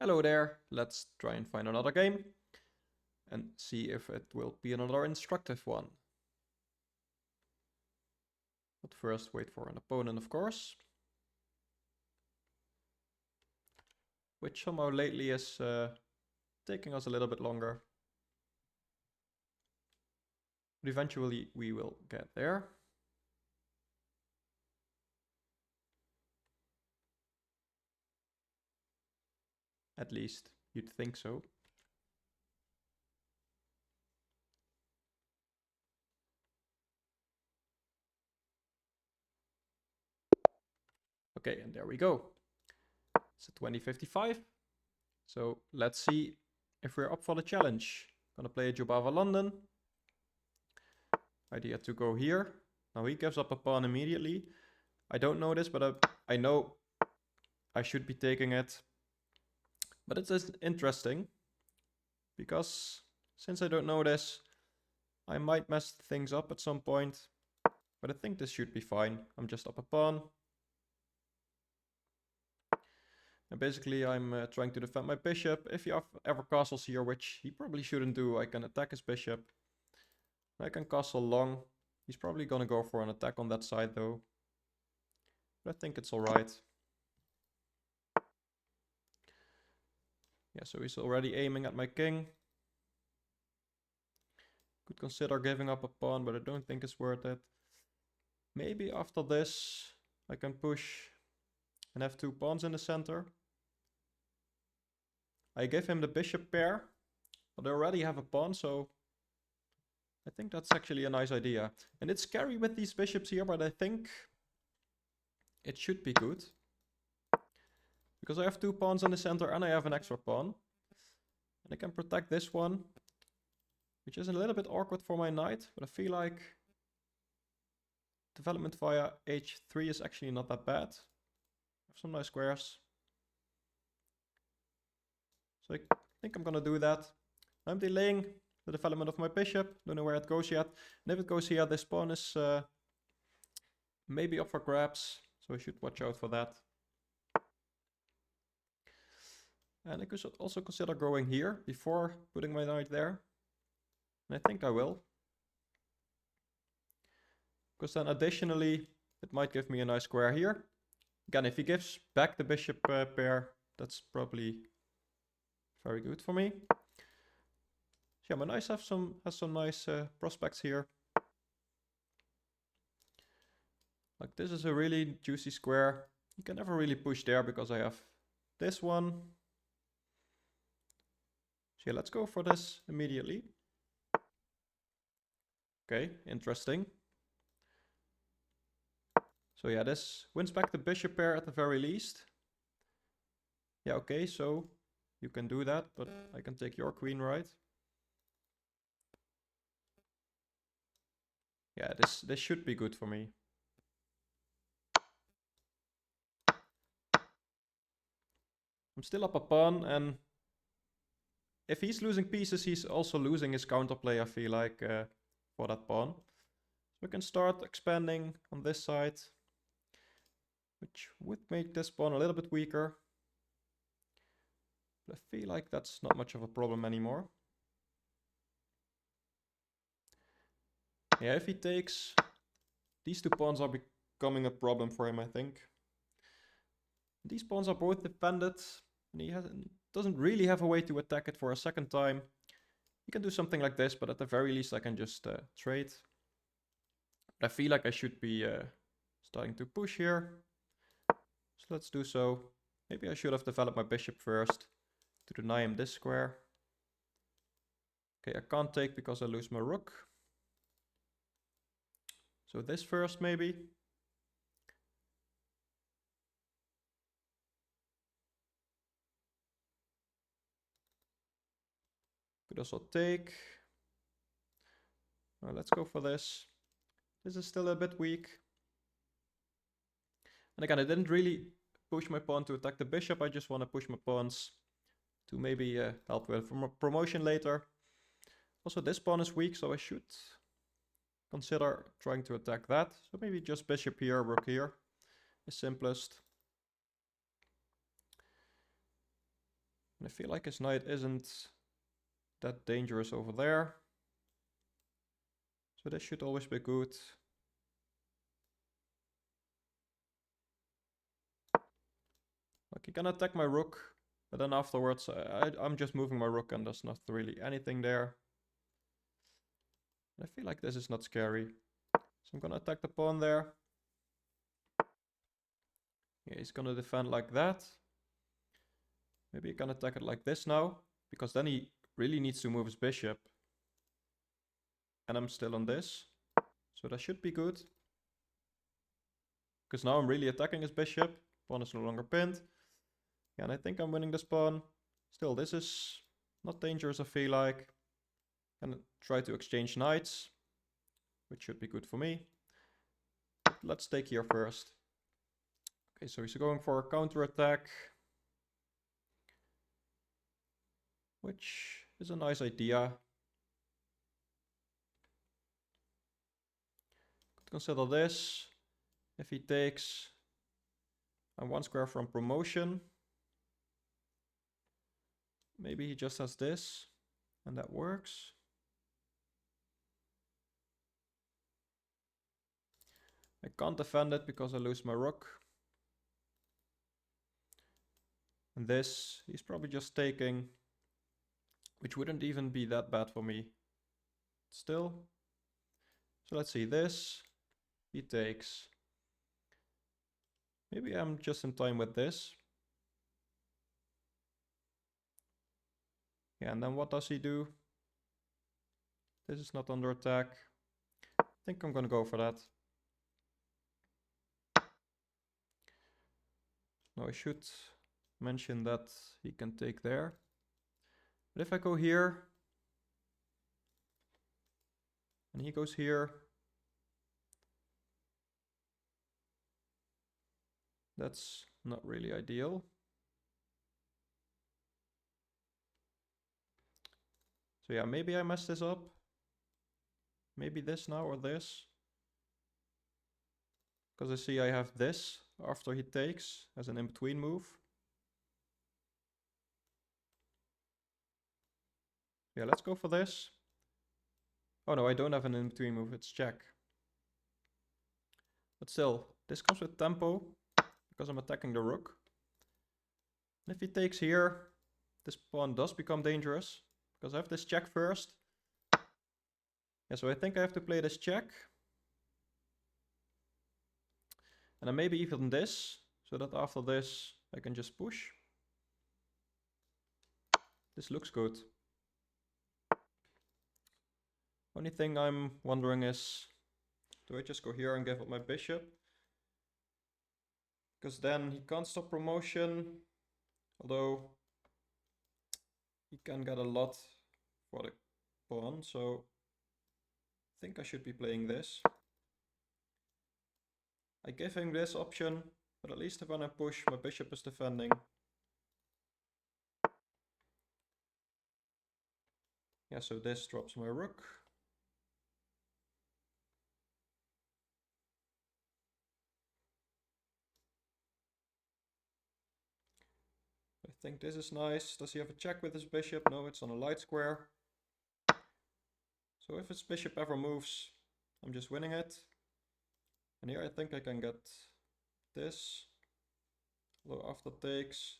Hello there, let's try and find another game and see if it will be another instructive one. But first wait for an opponent, of course. Which somehow lately is taking us a little bit longer. But eventually we will get there. At least you'd think so. Okay, and there we go. It's a 2055. So let's see if we're up for the challenge. Gonna play a Jobava London. Idea to go here. Now he gives up a pawn immediately. I don't know this, but I know I should be taking it. But it's interesting, because since I don't know this, I might mess things up at some point. But I think this should be fine. I'm just up a pawn. And basically I'm trying to defend my bishop. If he ever castles here, which he probably shouldn't do, I can attack his bishop. I can castle long. He's probably gonna go for an attack on that side though. But I think it's alright. Yeah, so he's already aiming at my king. Could consider giving up a pawn, but I don't think it's worth it. Maybe after this I can push and have two pawns in the center. I give him the bishop pair, but I already have a pawn, so I think that's actually a nice idea. And it's scary with these bishops here, but I think it should be good. Because I have two pawns in the center and I have an extra pawn. And I can protect this one, which is a little bit awkward for my knight, but I feel like development via h3 is actually not that bad. I have some nice squares. So I think I'm gonna do that. I'm delaying the development of my bishop. Don't know where it goes yet. And if it goes here, this pawn is maybe up for grabs. So I should watch out for that. And I could also consider going here before putting my knight there. And I think I will. Because then additionally, it might give me a nice square here. Again, if he gives back the bishop pair, that's probably very good for me. So yeah, my knight has some nice prospects here. Like this is a really juicy square. You can never really push there because I have this one. So yeah, let's go for this immediately. Okay, interesting. So yeah, this wins back the bishop pair at the very least. Yeah, okay, so you can do that, but I can take your queen, right? Yeah, this should be good for me. I'm still up a pawn, and if he's losing pieces, he's also losing his counterplay, I feel like, for that pawn. So we can start expanding on this side, which would make this pawn a little bit weaker. But I feel like that's not much of a problem anymore. Yeah, if he takes, these two pawns are becoming a problem for him, I think. These pawns are both defended, and he doesn't really have a way to attack it for a second time. He can do something like this, but at the very least I can just trade. But I feel like I should be starting to push here. So let's do so. Maybe I should have developed my bishop first to deny him this square. Okay, I can't take because I lose my rook. So this first maybe. Could also take. Let's go for this. This is still a bit weak. And again, I didn't really push my pawn to attack the bishop. I just want to push my pawns to maybe help with promotion later. Also, this pawn is weak, so I should consider trying to attack that. So maybe just bishop here, rook here is simplest. And I feel like his knight isn't that dangerous over there. So this should always be good. Like, he can attack my rook, but then afterwards I'm just moving my rook and there's not really anything there. I feel like this is not scary. So I'm gonna attack the pawn there. Yeah, he's gonna defend like that. Maybe he can attack it like this now, because then he really needs to move his bishop. And I'm still on this. So that should be good. Because now I'm really attacking his bishop. Pawn is no longer pinned. Yeah, and I think I'm winning this pawn. Still, this is not dangerous, I feel like. And try to exchange knights, which should be good for me. But let's take here first. Okay, so he's going for a counter-attack, which is a nice idea. Could consider this. If he takes, I'm one square from promotion. Maybe he just has this, and that works. I can't defend it because I lose my rook. And this, he's probably just taking, which wouldn't even be that bad for me. Still. So let's see, this, he takes. Maybe I'm just in time with this. Yeah, and then what does he do? This is not under attack. I think I'm gonna go for that. Now I should mention that he can take there. But if I go here, and he goes here, that's not really ideal. So yeah, maybe I messed this up. Maybe this now or this. Because I see I have this after he takes as an in-between move. Yeah, let's go for this. Oh no, I don't have an in-between move, it's check. But still, this comes with tempo, because I'm attacking the rook. And if he takes here, this pawn does become dangerous, because I have this check first. Yeah, so I think I have to play this check. And then maybe even this, so that after this I can just push. This looks good. Only thing I'm wondering is, do I just go here and give up my bishop? Because then he can't stop promotion, although he can get a lot for the pawn, so I think I should be playing this. I give him this option, but at least when I push, my bishop is defending. Yeah, so this drops my rook. I think this is nice. Does he have a check with his bishop? No, it's on a light square. So if his bishop ever moves, I'm just winning it. And here I think I can get this. Although after takes,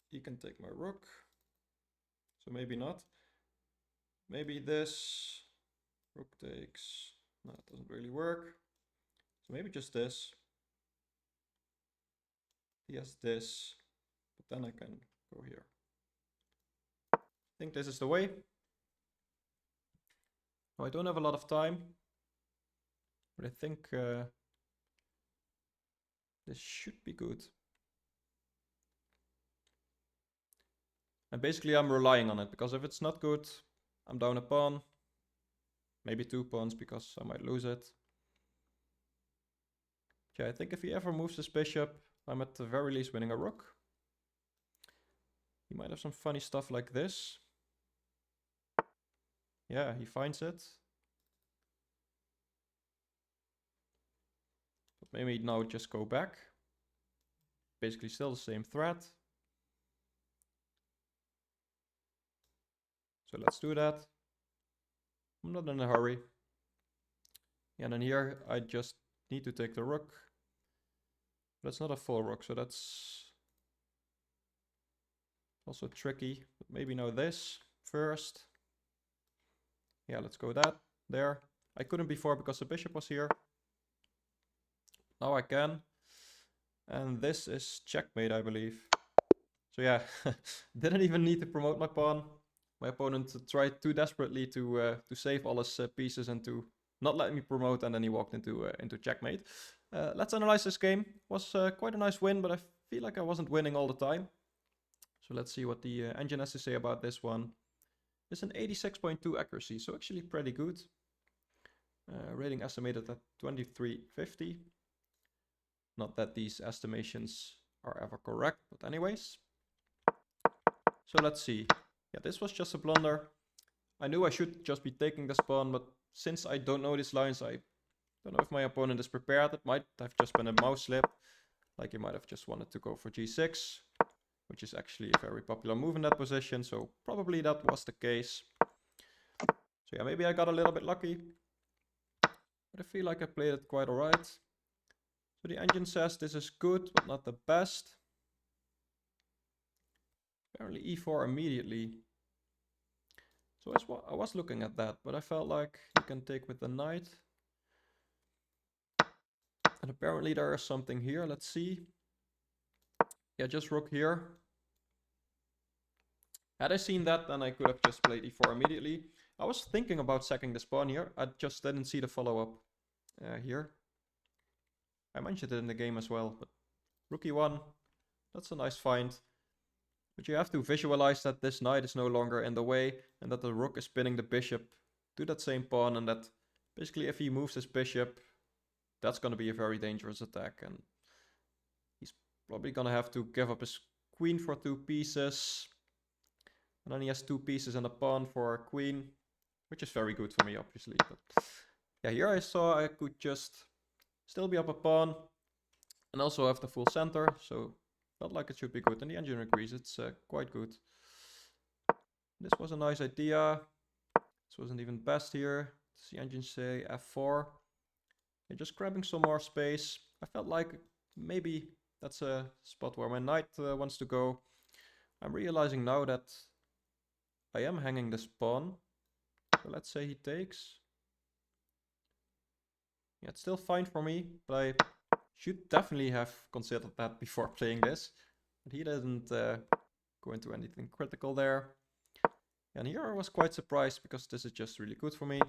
he can take my rook. So maybe not. Maybe this, rook takes. No, it doesn't really work. So maybe just this. He has this, but then I can go here. I think this is the way. Oh, I don't have a lot of time, but I think this should be good. And basically I'm relying on it, because if it's not good, I'm down a pawn. Maybe 2 pawns, because I might lose it. Yeah, I think if he ever moves his bishop, I'm at the very least winning a rook. He might have some funny stuff like this. Yeah, he finds it. But maybe now just go back. Basically still the same threat. So let's do that. I'm not in a hurry. And then here I just need to take the rook. That's not a full rook, so that's also tricky. But maybe now this first. Yeah, let's go that there. I couldn't before because the bishop was here. Now I can. And this is checkmate, I believe. So yeah, didn't even need to promote my pawn. My opponent tried too desperately to save all his pieces and to not let me promote, and then he walked into checkmate. Let's analyze this game. It was quite a nice win, but I feel like I wasn't winning all the time. So let's see what the engine has to say about this one. It's an 86.2 accuracy, so actually pretty good. Rating estimated at 2350. Not that these estimations are ever correct, but anyways. So let's see. Yeah, this was just a blunder. I knew I should just be taking this pawn, but since I don't know these lines, I don't know if my opponent is prepared. It might have just been a mouse slip. Like he might have just wanted to go for g6, which is actually a very popular move in that position. So probably that was the case. So yeah, maybe I got a little bit lucky. But I feel like I played it quite alright. So the engine says this is good, but not the best. Apparently e4 immediately. So I was looking at that, but I felt like you can take with the knight. And apparently there is something here. Let's see. Yeah, just rook here. Had I seen that, then I could have just played e4 immediately. I was thinking about sacking this pawn here. I just didn't see the follow-up here. I mentioned it in the game as well, but rook e1, that's a nice find. But you have to visualize that this knight is no longer in the way and that the rook is pinning the bishop to that same pawn, and that basically if he moves his bishop, that's going to be a very dangerous attack, and he's probably going to have to give up his queen for 2 pieces. And then he has 2 pieces and a pawn for a queen, which is very good for me, obviously. But yeah, here I saw I could just still be up a pawn and also have the full center, so felt like it should be good. And the engine agrees, it's quite good. This was a nice idea. This wasn't even best here. Does the engine say f4? Yeah, just grabbing some more space. I felt like maybe that's a spot where my knight wants to go. I'm realizing now that I am hanging this pawn. So let's say he takes. Yeah, it's still fine for me, but I should definitely have considered that before playing this. But he didn't go into anything critical there. And here I was quite surprised because this is just really good for me.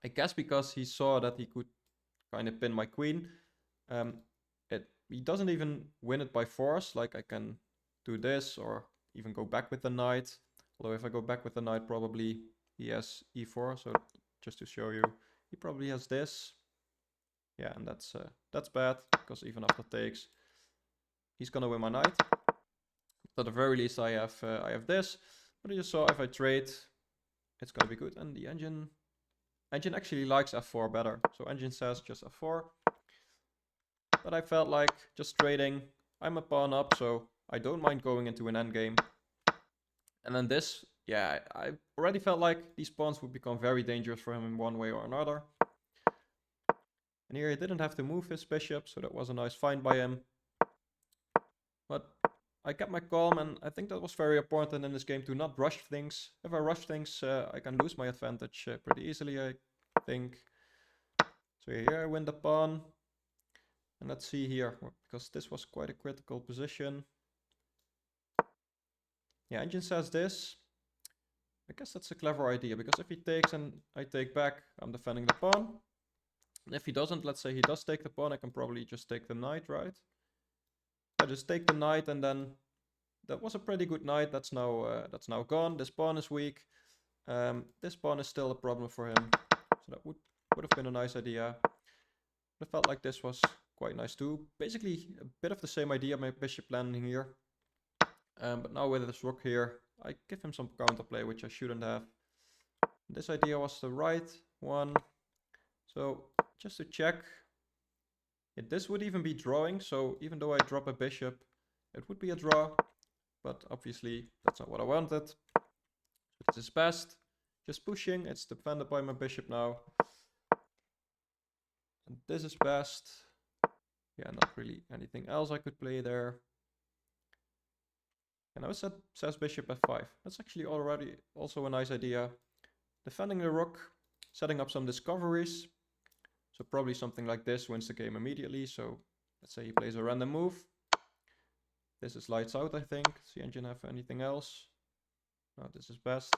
I guess because he saw that he could kind of pin my queen. He doesn't even win it by force, like I can do this or even go back with the knight. Although if I go back with the knight, probably he has e4. So just to show you, he probably has this. Yeah, and that's bad, because even after takes, he's gonna win my knight. But at the very least, I have this. But you saw if I trade, it's gonna be good. And the engine actually likes f4 better. So engine says just f4. But I felt like just trading. I'm a pawn up, so I don't mind going into an endgame. And then this, yeah, I already felt like these pawns would become very dangerous for him in one way or another. And here he didn't have to move his bishop, so that was a nice find by him. But I kept my calm, and I think that was very important in this game to not rush things. If I rush things, I can lose my advantage pretty easily, I think. So here I win the pawn. And let's see here, because this was quite a critical position. Yeah, engine says this. I guess that's a clever idea, because if he takes and I take back, I'm defending the pawn. And if he doesn't, let's say he does take the pawn, I can probably just take the knight, right? I just take the knight, and then that was a pretty good knight. That's now gone. This pawn is weak. This pawn is still a problem for him. So that would have been a nice idea. But I felt like this was quite nice too. Basically a bit of the same idea, my bishop landing here. But now with this rook here, I give him some counterplay, which I shouldn't have. This idea was the right one. So just to check, this would even be drawing. So even though I drop a bishop, it would be a draw. But obviously that's not what I wanted. So This is best. Just pushing. It's defended by my bishop now. And this is best. Yeah, not really anything else I could play there. And now it says bishop f5. That's actually already also a nice idea. Defending the rook, setting up some discoveries. So probably something like this wins the game immediately. So let's say he plays a random move. This is lights out, I think. Does the engine have anything else? No, this is best.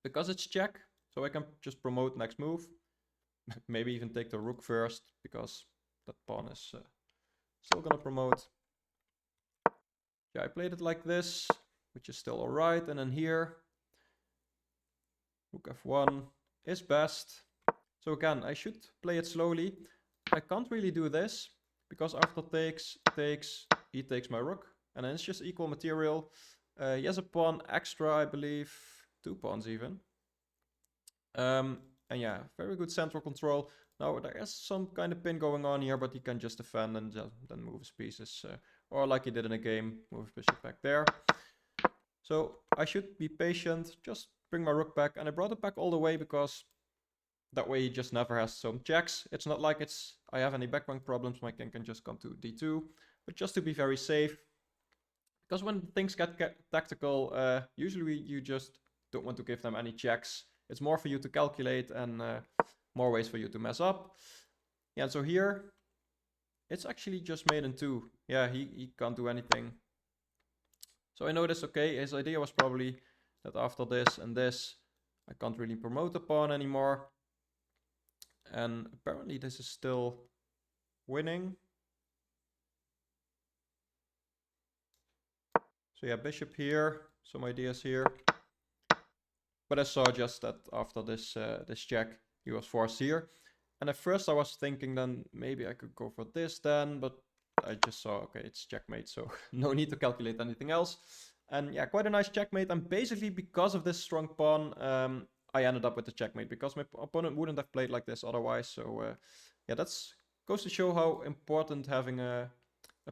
Because it's check, so I can just promote next move. Maybe even take the rook first, because that pawn is still gonna promote. Yeah, I played it like this, which is still alright. And then here, rook f1 is best. So again, I should play it slowly. I can't really do this, because after takes, he takes my rook. And then it's just equal material. He has a pawn extra, I believe. 2 pawns even. And yeah, very good central control. Now there is some kind of pin going on here, but he can just defend and then move his pieces. Or like he did in a game, move his bishop back there. So I should be patient, just bring my rook back. And I brought it back all the way because that way he just never has some checks. It's not like I have any backbank problems. My king can just come to d2. But just to be very safe. Because when things get tactical, usually you just don't want to give them any checks. It's more for you to calculate and more ways for you to mess up. Yeah, and so here, it's actually just made in 2. Yeah, he can't do anything. So I noticed, okay, his idea was probably that after this and this, I can't really promote the pawn anymore. And apparently this is still winning. So yeah, bishop here, some ideas here. But I saw just that after this this check, he was forced here. And at first I was thinking then maybe I could go for this then, but I just saw, okay, it's checkmate, so no need to calculate anything else. And yeah, quite a nice checkmate. And basically because of this strong pawn, I ended up with the checkmate because my opponent wouldn't have played like this otherwise. So yeah, that's goes to show how important having a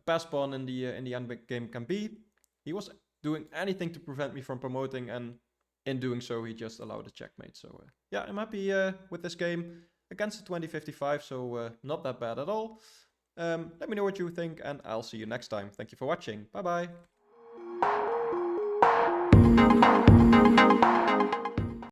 pass pawn in the end game can be. He was doing anything to prevent me from promoting, and in doing so, he just allowed a checkmate. So yeah, I'm happy with this game against the 2055, so not that bad at all. Let me know what you think, and I'll see you next time. Thank you for watching. Bye-bye.